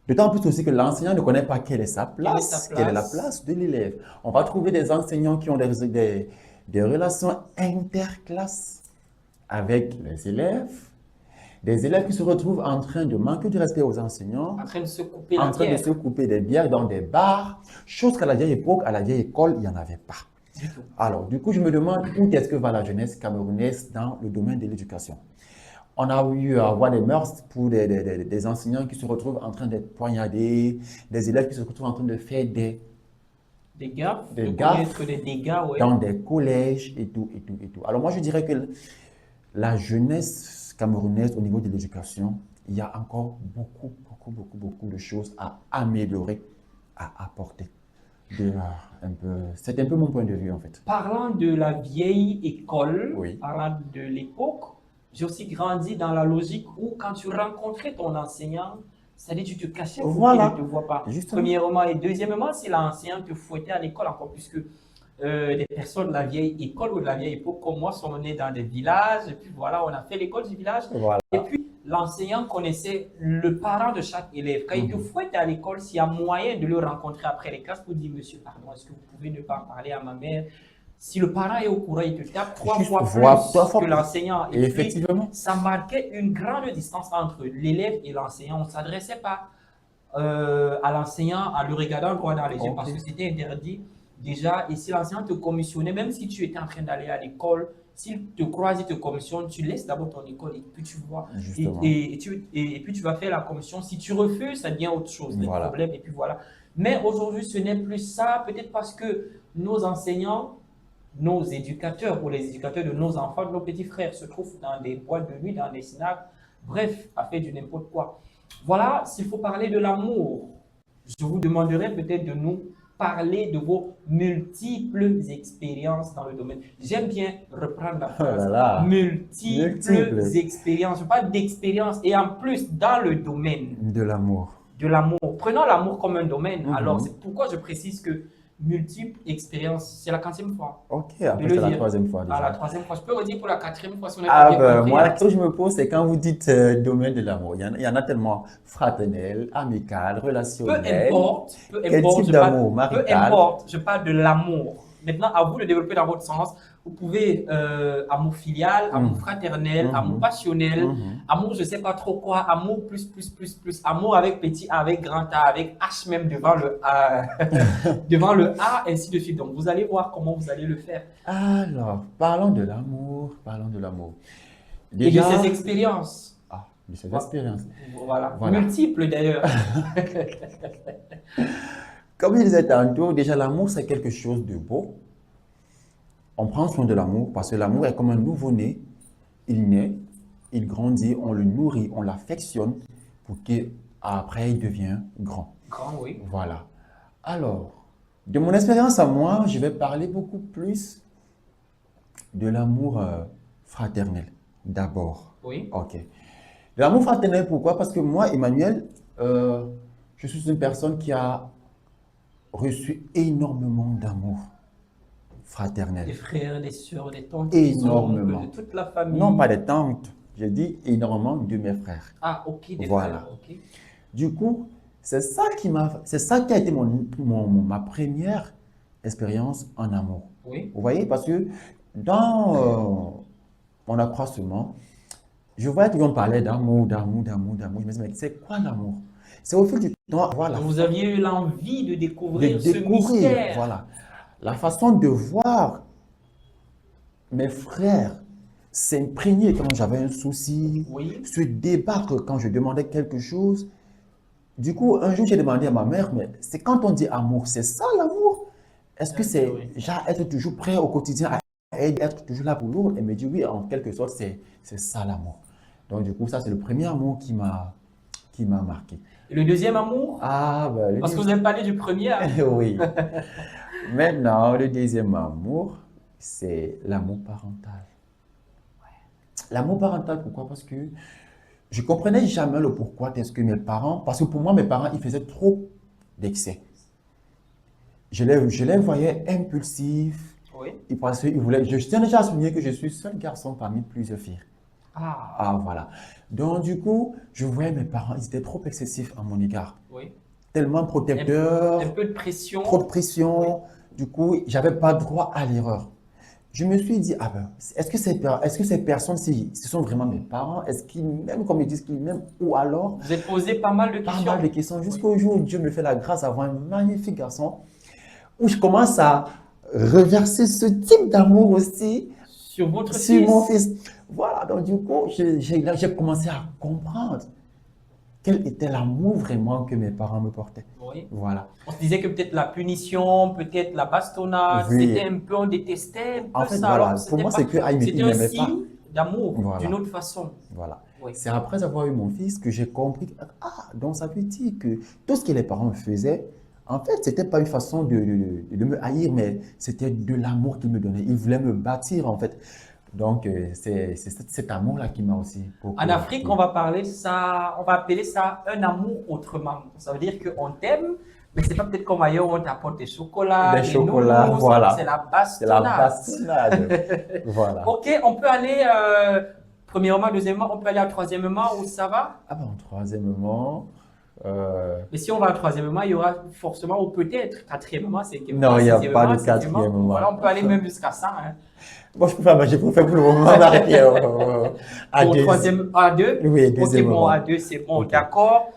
D'autant plus aussi que l'enseignant ne connaît pas quelle est sa place, quelle est la place de l'élève. On va trouver des enseignants qui ont des relations interclasses avec les élèves, des élèves qui se retrouvent en train de manquer du respect aux enseignants, En train de se couper en la train de bière. se couper des bières dans des bars, chose qu'à la vieille époque, à la vieille école, il n'y en avait pas. Du tout. Alors, du coup, je me demande où est-ce que va la jeunesse camerounaise dans le domaine de l'éducation. On a eu à voir des mœurs pour des enseignants qui se retrouvent en train d'être poignardés, des élèves qui se retrouvent en train de faire des Des gaffes, Des de gaffes connaître des dégâts, ouais. dans des collèges et tout, et tout, et tout. Alors moi, je dirais que la jeunesse camerounaise au niveau de l'éducation, il y a encore beaucoup de choses à améliorer, à apporter. C'est un peu mon point de vue en fait. Parlant de la vieille école, Oui. parlant de l'époque, j'ai aussi grandi dans la logique où quand tu rencontrais ton enseignant, c'est-à-dire tu te cachais pour Voilà. qu'il ne te voit pas. Justement. Premièrement, et deuxièmement, si l'enseignant te fouettait à l'école, encore plus que des personnes de la vieille école ou de la vieille époque comme moi sont nés dans des villages, et puis voilà, on a fait l'école du village. Voilà. Et puis, l'enseignant connaissait le parent de chaque élève. Quand il te fouette à l'école, s'il y a moyen de le rencontrer après les classes pour dire, monsieur, pardon, est-ce que vous pouvez ne pas parler à ma mère? Si le parent est au courant, il te tape trois Juste fois trois fois que plus. l'enseignant. Et effectivement. Ça marquait une grande distance entre l'élève et l'enseignant. On ne s'adressait pas à l'enseignant en le regardant droit dans les yeux Ok. parce que c'était interdit déjà. Et si l'enseignant te commissionnait, même si tu étais en train d'aller à l'école, s'il te croise, il te commissionne, tu laisses d'abord ton école et puis tu vois. Justement. Et puis tu vas faire la commission. Si tu refuses, ça devient autre chose, des Voilà. problèmes et puis voilà. Mais aujourd'hui, ce n'est plus ça, peut-être parce que nos enseignants, nos éducateurs ou les éducateurs de nos enfants, de nos petits frères se trouvent dans des boîtes de nuit, dans des snacks, bref, à faire du n'importe quoi. Voilà, s'il faut parler de l'amour, je vous demanderai peut-être de nous parler de vos multiples expériences dans le domaine. J'aime bien reprendre la phrase. Oh là là. Multiples Multiples. expériences, je parle d'expérience et en plus dans le domaine De l'amour. de l'amour. Prenons l'amour comme un domaine. Mhm. Alors, c'est pourquoi je précise que multiples expériences, c'est la 40e fois. Ok, De après le c'est la dire. troisième fois déjà. À la 3e fois. Je peux redire pour la 4e fois si on n'a Ah pas bien ben, compris. moi, la question que je me pose, c'est quand vous dites domaine de l'amour, il y en a tellement fraternel, amical, Peu relationnel. importe, Quel type je d'amour, parle, peu marital? importe, je parle de l'amour. Maintenant, à vous de développer dans votre sens. Vous pouvez amour filial, amour fraternel, amour passionnel, amour je ne sais pas trop quoi, amour plus, amour avec petit A, avec grand A, avec H même devant le A, devant le A, ainsi de suite. Donc, vous allez voir comment vous allez le faire. Alors, parlons de l'amour, parlons de l'amour. Et de Déjà, ces expériences. ah, de ces expériences. Voilà. Voilà. Multiples d'ailleurs. Comme je disais tantôt, déjà l'amour c'est quelque chose de beau. On prend soin de l'amour parce que l'amour est comme un nouveau-né. Il naît, il grandit, on le nourrit, on l'affectionne pour qu'après il devient grand. Grand, oui. Voilà. Alors, de mon expérience à moi, je vais parler beaucoup plus de l'amour fraternel d'abord. Oui. Ok. De l'amour fraternel, pourquoi? Parce que moi, Emmanuel, je suis une personne qui a reçu énormément d'amour fraternel. Des frères, des sœurs, des tantes, Énormément. des oncles, de toute la famille. Non, pas des tantes. Je dis énormément de mes frères. Ah, ok, des Voilà. frères, ok. Du coup, c'est ça qui a été ma première expérience en amour. Oui. Vous voyez, parce que dans mon accroissement, je voyais que l'on parlait d'amour. Je me disais, mais c'est quoi l'amour? C'est au fil du temps, voilà. Donc, vous aviez eu l'envie de De découvrir ce découvrir, mystère. voilà. La façon de voir mes frères s'imprégner quand j'avais un souci, Oui. se débattre quand je demandais quelque chose. Du coup, un jour, j'ai demandé à ma mère, mais c'est quand on dit amour, c'est ça l'amour? Est-ce que c'est Oui. genre être toujours prêt au quotidien à aider, être toujours là pour l'autre? Elle me dit oui, en quelque sorte, c'est ça l'amour. Donc du coup, ça, c'est le premier amour qui m'a marqué. Et le deuxième amour? Ah, ben, Parce que vous avez parlé du premier. Hein? oui. Maintenant, le deuxième amour, c'est l'amour parental. L'amour parental, pourquoi? Parce que je ne comprenais jamais le pourquoi est-ce que mes parents, parce que pour moi, mes parents, ils faisaient trop d'excès. Je les voyais impulsifs. Oui. Ils voulaient, je tiens déjà à souligner que je suis seul garçon parmi plusieurs filles. Ah, Ah, voilà. Donc, du coup, je voyais mes parents, ils étaient trop excessifs à mon égard. oui. Tellement protecteurs, Un peu de pression. trop de pression. Du coup, j'avais pas droit à l'erreur. Je me suis dit, ah ben, est-ce que ces personnes, si ce sont vraiment mes parents, est-ce qu'ils m'aiment comme ils disent qu'ils m'aiment, ou alors, Vous avez posé pas mal de pas questions. mal de questions, jusqu'au jour où Dieu me fait la grâce d'avoir un magnifique garçon, où je commence à reverser ce type d'amour aussi Sur votre sur fils. mon fils. Voilà, donc du coup, j'ai commencé à comprendre quel était l'amour vraiment que mes parents me portaient. Oui. Voilà. On se disait que peut-être la punition, peut-être la bastonnade, Oui. c'était un peu, on détestait un peu En fait, ça. voilà, alors que pour moi, c'était c'est que pas- il c'était un m'aimait pas. signe d'amour, Voilà. d'une autre façon. Voilà. Oui. C'est après avoir eu mon fils que j'ai compris que, ah, donc ça veut dire que tout ce que les parents me faisaient, en fait, ce n'était pas une façon de me haïr, mais c'était de l'amour qu'ils me donnaient. Ils voulaient me bâtir, en fait. Donc, c'est cet amour-là qui m'a aussi beaucoup En Afrique, marqué. on va parler ça, on va appeler ça un amour autrement. Ça veut dire qu'on t'aime, mais c'est pas peut-être comme ailleurs où on t'apporte des chocolats, Des chocolats, nounours, voilà. c'est la C'est la bastonnade. bastonnade. Voilà. Ok, on peut aller premièrement, deuxièmement, on peut aller à troisièmement où ça va. Ah ben, troisièmement, Mais si on va à troisièmement, il y aura forcément, ou peut-être quatrièmement, cinquièmement, Non, il n'y a sixièmement, pas de septièmement. quatrièmement. Voilà, on peut aller même jusqu'à ça. Hein. bon, je préfère pour le moment m'arrêter à Pour deux. troisième, à deux. Oui, Ok, deuxièmement. bon, à deux, c'est bon, Ok. d'accord.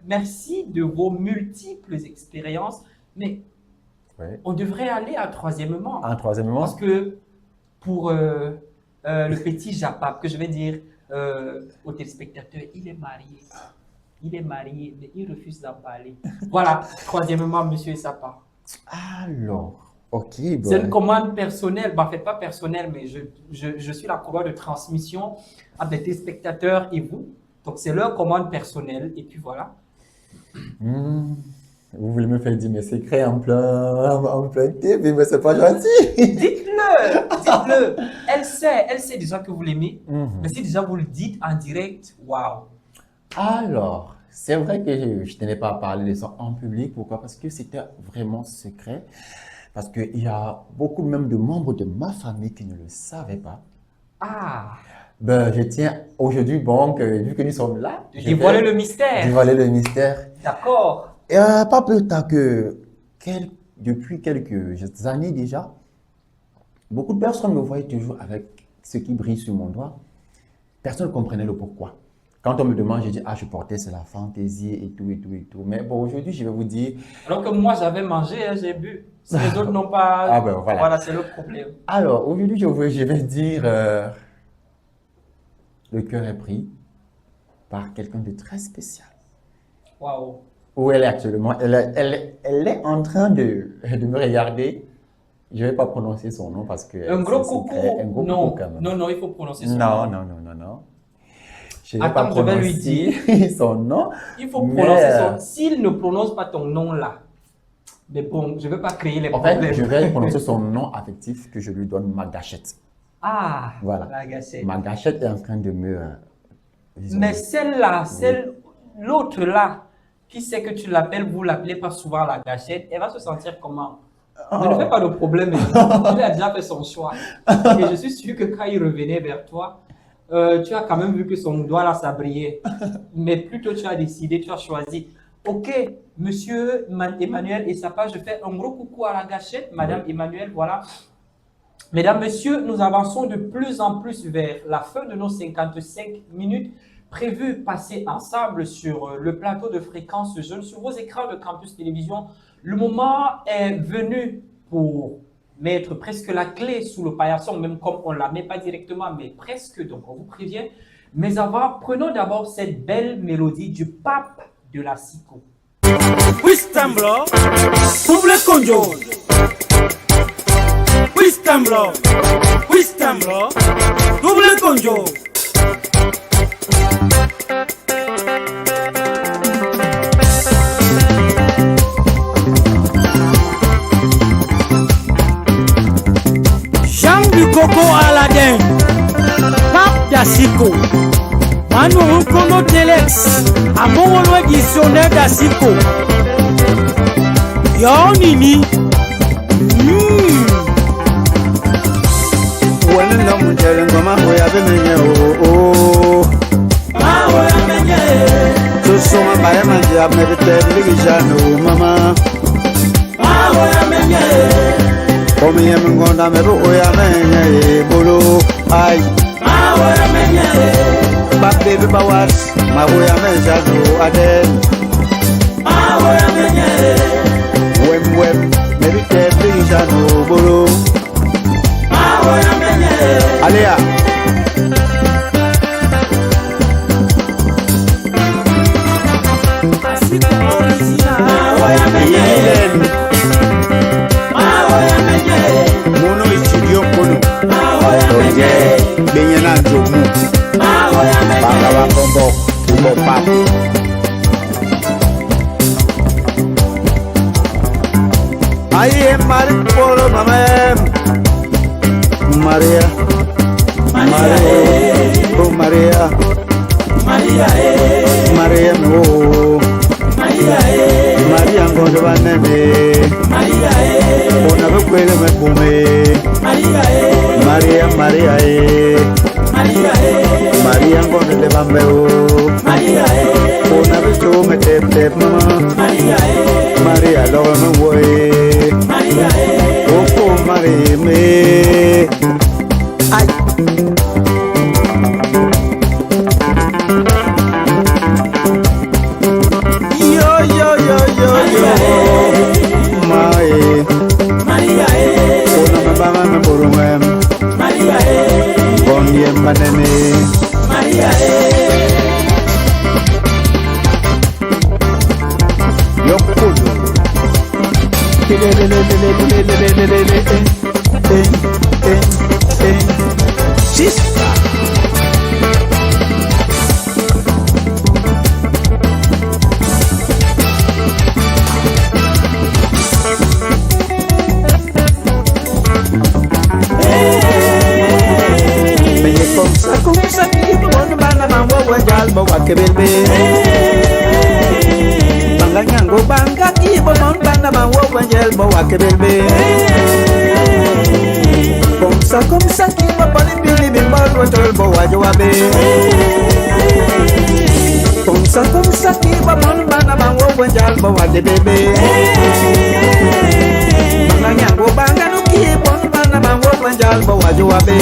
Merci de vos multiples expériences, mais Oui. on devrait aller à troisièmement. En troisièmement, Parce que pour le petit Japap, que je vais dire aux téléspectateurs, il est marié. Il est marié, mais il refuse d'en parler. Voilà, troisièmement, monsieur Sapa. alors, ok. C'est ben, une commande personnelle, bah, en fait pas personnelle, mais je suis la commande de transmission à des téléspectateurs et vous. Donc c'est leur commande personnelle et puis voilà. vous voulez me faire dire mes secrets en plein TV, mais c'est pas gentil. Dites-le. Elle sait déjà que vous l'aimez, Mhm. mais si déjà vous le dites en direct, waouh. Alors, c'est vrai que je ne tenais pas à parler de ça en public. Pourquoi? Parce que c'était vraiment secret. Parce qu'il y a beaucoup même de membres de ma famille qui ne le savaient pas. Ah, Ben, je tiens aujourd'hui, bon, vu que nous sommes là, de je dévoiler vais le mystère. dévoiler le mystère. D'accord. Et pas plus tard que depuis quelques années déjà, beaucoup de personnes me voyaient toujours avec ce qui brille sur mon doigt. Personne ne comprenait le pourquoi. Quand on me demande, je dis, ah, je portais, c'est la fantaisie et tout, et tout, et tout. Mais bon, aujourd'hui, je vais vous dire, Alors que moi j'avais mangé, hein, j'ai bu. Si les autres n'ont pas, Ah ben, voilà. c'est le problème. alors, aujourd'hui, je vais dire, le cœur est pris par quelqu'un de très spécial. Waouh. Où elle est actuellement, elle est en train de me regarder. Je ne vais pas prononcer son nom parce que Un gros c'est coucou. secret. Un gros Non, coucou quand même. non, non, il faut prononcer son Non, nom. non, non, non, non. Je ne vais Attends, pas je vais lui prononcer son nom. Il faut Mais, prononcer son. S'il ne prononce pas ton nom là, mais bon, je ne veux pas créer les En problèmes. fait, je vais prononcer son nom affectif que je lui donne, ma gâchette. Ah, Voilà. la gâchette. Ma gâchette est en train de me... disons, Mais celle-là, l'autre là, qui sait que tu l'appelles, vous l'appelez pas souvent la gâchette, elle va se sentir comment? Ne fais pas de problème. Il a déjà fait son choix. Et je suis sûr que quand il revenait vers toi, tu as quand même vu que son doigt là, ça brillait. Mais plutôt tu as décidé, tu as choisi. Ok, monsieur Emmanuel et sa page, je fais un gros coucou à la gâchette. Madame Emmanuel, voilà. Mesdames, messieurs, nous avançons de plus en plus vers la fin de nos 55 minutes prévues passer ensemble sur le plateau de Fréquence Jeune, sur vos écrans de Campus Télévision. Le moment est venu pour mettre presque la clé sous le paillasson, même comme on ne la met pas directement, mais presque, donc on vous prévient. Mais avant, prenons d'abord cette belle mélodie du pape de la Siko. Wistamblo, double conjo. Wistamblo, double conjo. Jean du Coco Aladin, Pape Dassiko, Manu Rukono Telex, Amon dictionnaire Dassiko, Yonini. When no one telling them I'm way up in so so my buy my job never tell me mama. For me, I'm going to have a bolo. I but baby, Bawas, my way I'm a Adele. When, maybe tell me bolo. Alia. Mono studio kono. Oye, benyana jomu. Banga wa kombo, kumbo pap. Aye mari polo mama. Maria, Maria, oh Maria, Maria, no, Maria, I'm going to run me. Oh, never quit me, Maria, Maria, Maria, I'm going to live on me. Oh, never show me tip, mama. Maria, love me way. Oh, Maria, me. Ay. Maria, ona mabanga me borumem. Maria, bonye manene. Maria, yokudo. Sister. Banganyango banga ibo non banda ma wo banjel bo wakebelbe. Comme ça qui va pas les billes bimbal wotol bo wajoabe. Comme ça qui va non banda ma wo banjel bo wadebebe. Banganyango banga no ki bon banda ma wo banjel bo wajoabe.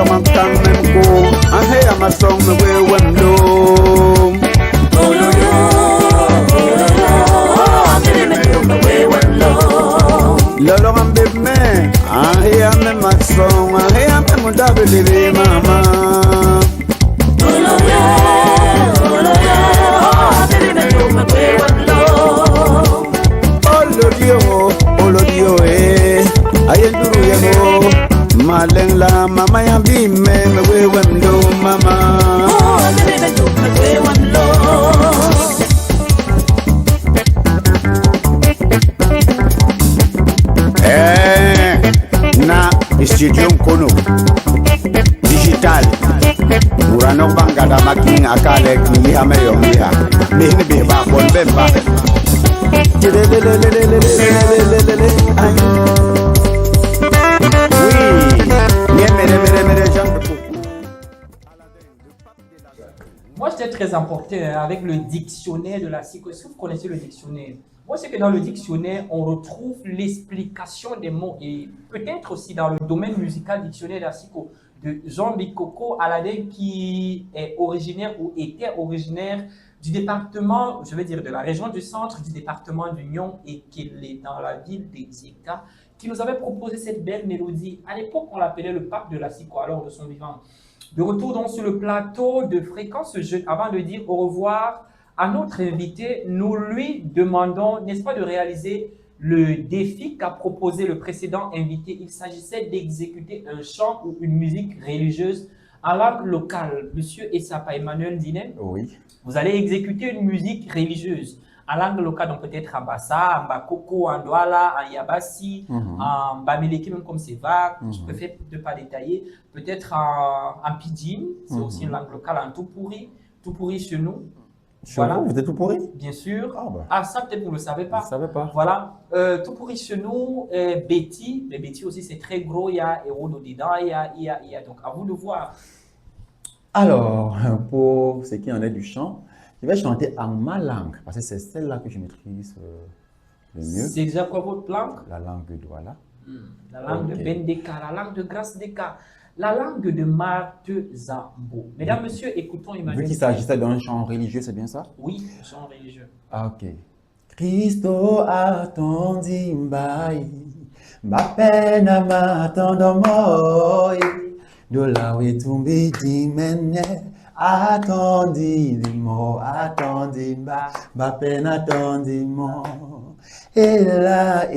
lo man kan men ko an he am a song me we wem do Lolo man bib me an he am me ma song an he am me da be mama Olodio ayenduru yego maleng la mama ya bi me we wendo mama na studio kono digital urano bangada making akale ni hameyo ya me be ba bon bemba Moi, j'étais très emporté avec le dictionnaire de la psycho. Est-ce que vous connaissez le dictionnaire? Moi, c'est que dans le dictionnaire, on retrouve l'explication des mots et peut-être aussi dans le domaine musical dictionnaire de la psycho de Jean Bikoko Aladin qui est originaire ou était originaire du département, je vais dire de la région du centre, du département d'Union et qu'il est dans la ville d'Ezeka, qui nous avait proposé cette belle mélodie. À l'époque, on l'appelait le pape de la psycho, alors de son vivant. De retour donc sur le plateau de Fréquence Jeune, avant de dire au revoir à notre invité, nous lui demandons, n'est-ce pas, de réaliser le défi qu'a proposé le précédent invité. Il s'agissait d'exécuter un chant ou une musique religieuse en langue locale. Monsieur Essapa Emmanuel Dinet, oui. Vous allez exécuter une musique religieuse en langue locale, donc peut-être en Bassa, en Bakoko, en Douala, en Yabassi, en Bamileke, même comme c'est vague, je préfère ne pas détailler, peut-être en Pidgin, c'est aussi une langue locale, en Tupuri chez nous. Voilà. Vous êtes Tupuri? Bien sûr. Ah, ça peut-être vous ne le savez pas. Je ne savais pas. Voilà. Tupuri chez nous, Betty, mais Betty aussi c'est très gros, il y a Erodo dedans, il y a. Donc à vous de voir. Alors, pour ce qui en est du chant, je vais chanter en ma langue, parce que c'est celle-là que je maîtrise le mieux. C'est déjà quoi votre langue? La langue de Douala. La langue de Bendeka, la langue de Grâce Deka, la langue de Marthe Zambo. Mesdames, messieurs, écoutons Emmanuel. Vu qu'il s'agissait d'un chant religieux, c'est bien ça? Oui, un chant religieux. Ok. Christo attendi mbai, ma peine m'attend moi. De là où tombé dimene, attendi ma peine attendi moi. Et là,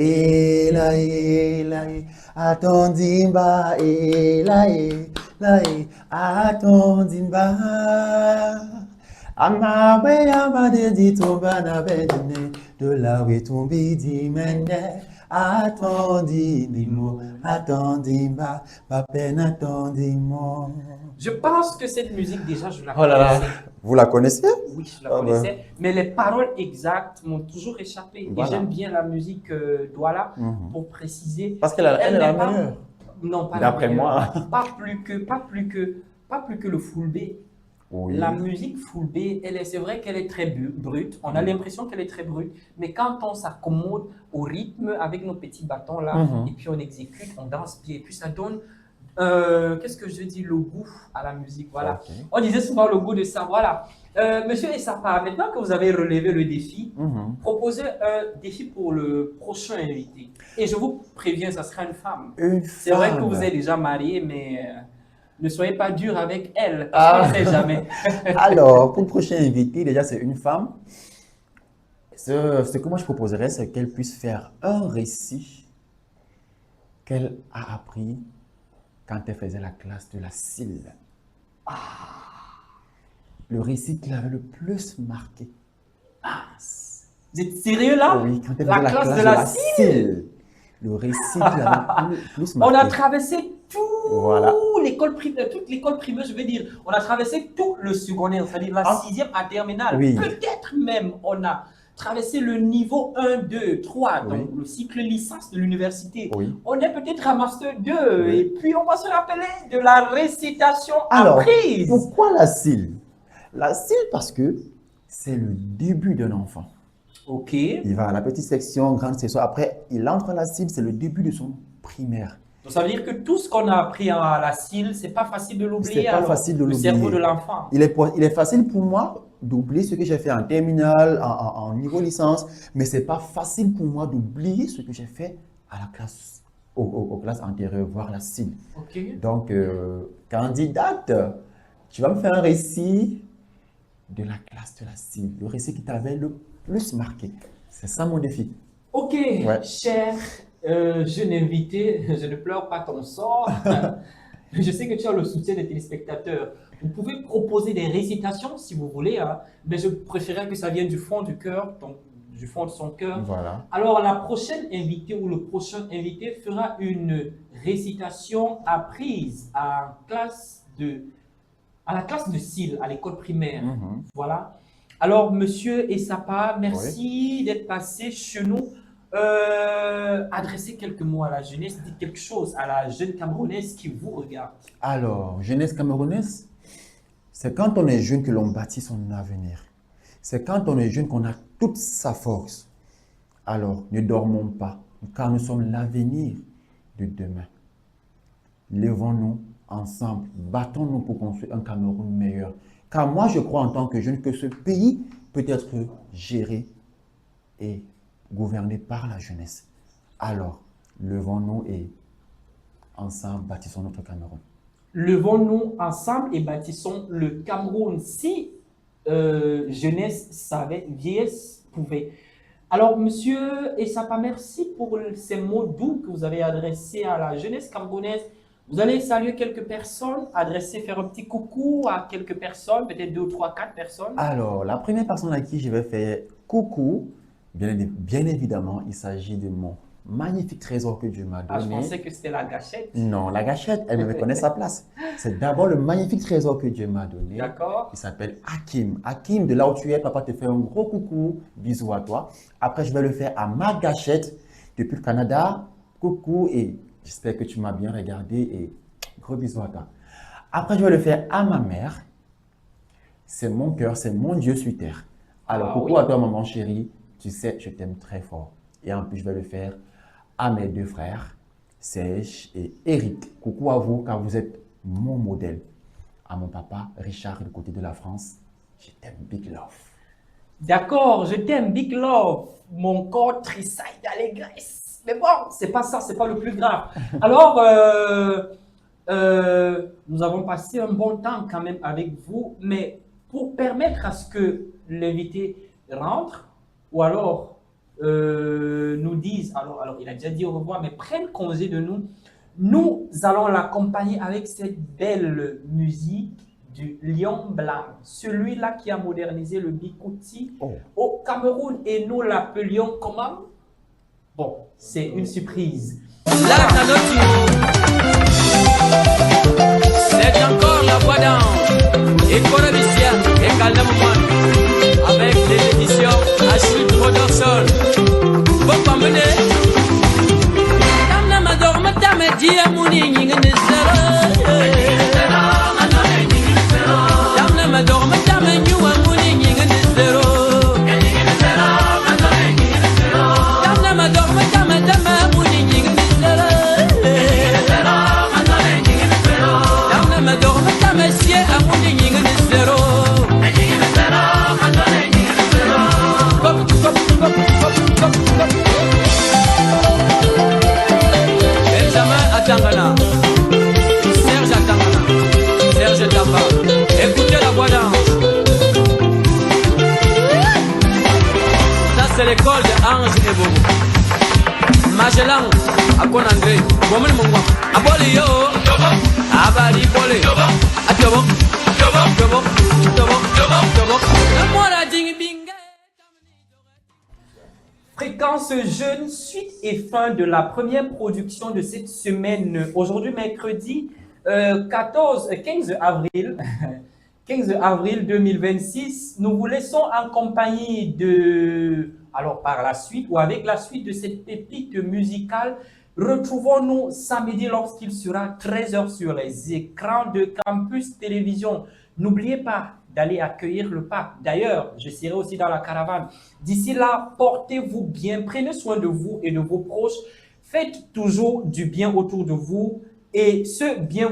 attendi ba, attendi ba. Amawe amade di tomba na bedene, de là où tombé dimene. Attendez-moi, ma peine, attendez-moi. Je pense que cette musique, déjà, je la connaissais. Oh là là, vous la connaissez? Oui, je la connaissais, mais les paroles exactes m'ont toujours échappé. Voilà. Et j'aime bien la musique Douala, pour préciser. Parce qu'elle est la meilleure. Non, pas d'après moi. Pas plus que le Fulbé. Oui. La musique Fulbé, c'est vrai qu'elle est très brute. On a l'impression qu'elle est très brute, mais quand on s'accommode au rythme avec nos petits bâtons là, et puis on exécute, on danse bien, et puis ça donne, qu'est-ce que je dis, le goût à la musique. Voilà. Okay. On disait souvent le goût de ça. Voilà. Monsieur Essapa, maintenant que vous avez relevé le défi, proposez un défi pour le prochain invité. Et je vous préviens, ça sera une femme. C'est vrai que vous êtes déjà marié, mais ne soyez pas dur avec elle, parce qu'on ne sait jamais. Alors, pour le prochain invité, déjà c'est une femme. Ce que moi je proposerais, c'est qu'elle puisse faire un récit qu'elle a appris quand elle faisait la classe de la CIL. Le récit qui l'avait le plus marqué. Vous êtes sérieux là? Oui, quand elle faisait la classe de la CIL. Le récit qui l'avait le plus marqué. On a traversé voilà. Toute l'école primaire, je veux dire. On a traversé tout le secondaire, c'est-à-dire la 6e à terminale. Oui. Peut-être même on a traversé le niveau 1, 2, 3, donc le cycle licence de l'université. Oui. On est peut-être à Master 2, et puis on va se rappeler de la récitation apprise. Pourquoi la CIL? La CIL parce que c'est le début d'un enfant. Ok. Il va à la petite section, grande section. Après, il entre à la CIL, c'est le début de son primaire. Donc ça veut dire que tout ce qu'on a appris à la CIL, c'est pas facile de l'oublier. C'est pas facile de le l'oublier. cerveau de l'enfant. Il est facile pour moi d'oublier ce que j'ai fait en terminale, en niveau licence, mais c'est pas facile pour moi d'oublier ce que j'ai fait à la classe, aux classes antérieures, voire la CIL. Ok. Donc, candidate, tu vas me faire un récit de la classe de la CIL, le récit qui t'avait le plus marqué. C'est ça mon défi. Ok, Ouais. cher jeune invité, je ne pleure pas ton sort. Je sais que tu as le soutien des téléspectateurs. Vous pouvez proposer des récitations si vous voulez, hein, mais je préférerais que ça vienne du fond du cœur, donc du fond de son cœur. Voilà. Alors, la prochaine invitée ou le prochain invité fera une récitation apprise à la classe de CIL, à l'école primaire. Voilà. Alors, monsieur Essapa, merci d'être passé chez nous. Adressez quelques mots à la jeunesse, dites quelque chose à la jeune Camerounaise qui vous regarde. Alors, jeunesse camerounaise, c'est quand on est jeune que l'on bâtit son avenir. C'est quand on est jeune qu'on a toute sa force. Alors, ne dormons pas, car nous sommes l'avenir de demain. Levons-nous ensemble, battons-nous pour construire un Cameroun meilleur. Car moi, je crois en tant que jeune que ce pays peut être géré et gouverné par la jeunesse. Alors, levons-nous et ensemble bâtissons notre Cameroun. Levons-nous ensemble et bâtissons le Cameroun. Si jeunesse savait, vieillesse pouvait. Alors, monsieur Essapa, merci pour ces mots doux que vous avez adressés à la jeunesse camerounaise. Vous allez saluer quelques personnes, faire un petit coucou à quelques personnes, peut-être 2, 3, 4 personnes. Alors, la première personne à qui je vais faire coucou, bien évidemment, il s'agit de mon magnifique trésor que Dieu m'a donné. Ah, je pensais que c'était la gâchette. Non, la gâchette, elle me connaît sa place. C'est d'abord le magnifique trésor que Dieu m'a donné. D'accord. Il s'appelle Hakim. Hakim, de là où tu es, papa te fait un gros coucou, bisous à toi. Après, je vais le faire à ma gâchette depuis le Canada. Coucou et j'espère que tu m'as bien regardé et gros bisous à toi. Après, je vais le faire à ma mère. C'est mon cœur, c'est mon Dieu sur terre. Alors, coucou à toi, maman chérie. Tu sais, je t'aime très fort. Et en plus, je vais le faire à mes 2 frères, Serge et Eric. Coucou à vous, car vous êtes mon modèle. À mon papa, Richard, du côté de la France, je t'aime, big love. D'accord, je t'aime, big love. Mon corps tressaille d'allégresse. Mais bon, c'est pas ça, c'est pas le plus grave. Alors, nous avons passé un bon temps quand même avec vous, mais pour permettre à ce que l'invité rentre, ou alors nous dise, alors il a déjà dit au revoir, mais prenne congé de nous, nous allons l'accompagner avec cette belle musique du Lion Blanc, celui-là qui a modernisé le bikouti au Cameroun et nous l'appelions comment? Bon, c'est une surprise. La c'est encore la voix d'ange, économicien et Caldemoine, avec les éditions Achille Production. Bon, pas mener. Dame la mador, madame, dit à mon igning, Dame la mador, madame, you à mon igning, Dame la mador, madame, dame, mon igning, Dame la mador, madame, sied à mon igning, Benjamin Atangana, Serge Atangana, Serge Tamba, écoutez la voix d'ange. Ça c'est l'école de Ange et Bobo. Magellan, Akon André, Bomel Mongwa, Aboli yo, Abali Bole, Atobo, Tobo, la moi la ding binga. Fréquence jeune, suite et fin de la première production de cette semaine. Aujourd'hui, mercredi 15 avril 2026. Nous vous laissons en compagnie de... Alors, par la suite ou avec la suite de cette pépite musicale, retrouvons-nous samedi lorsqu'il sera 13h sur les écrans de Campus Télévision. N'oubliez pas d'aller accueillir le pape. D'ailleurs, je serai aussi dans la caravane. D'ici là, portez-vous bien, prenez soin de vous et de vos proches. Faites toujours du bien autour de vous et ce bien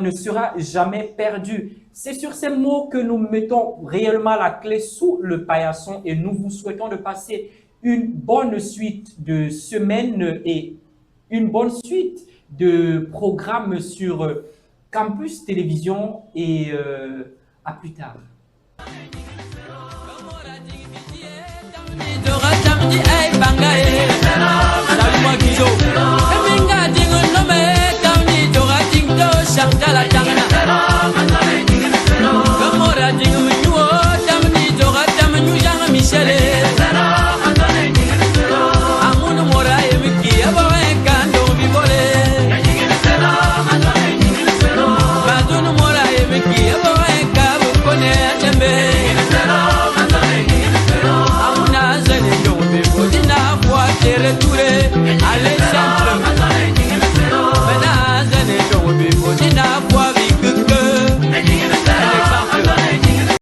ne sera jamais perdu. C'est sur ces mots que nous mettons réellement la clé sous le paillasson et nous vous souhaitons de passer une bonne suite de semaines et une bonne suite de programmes sur Campus Télévision et à plus tard. Chantal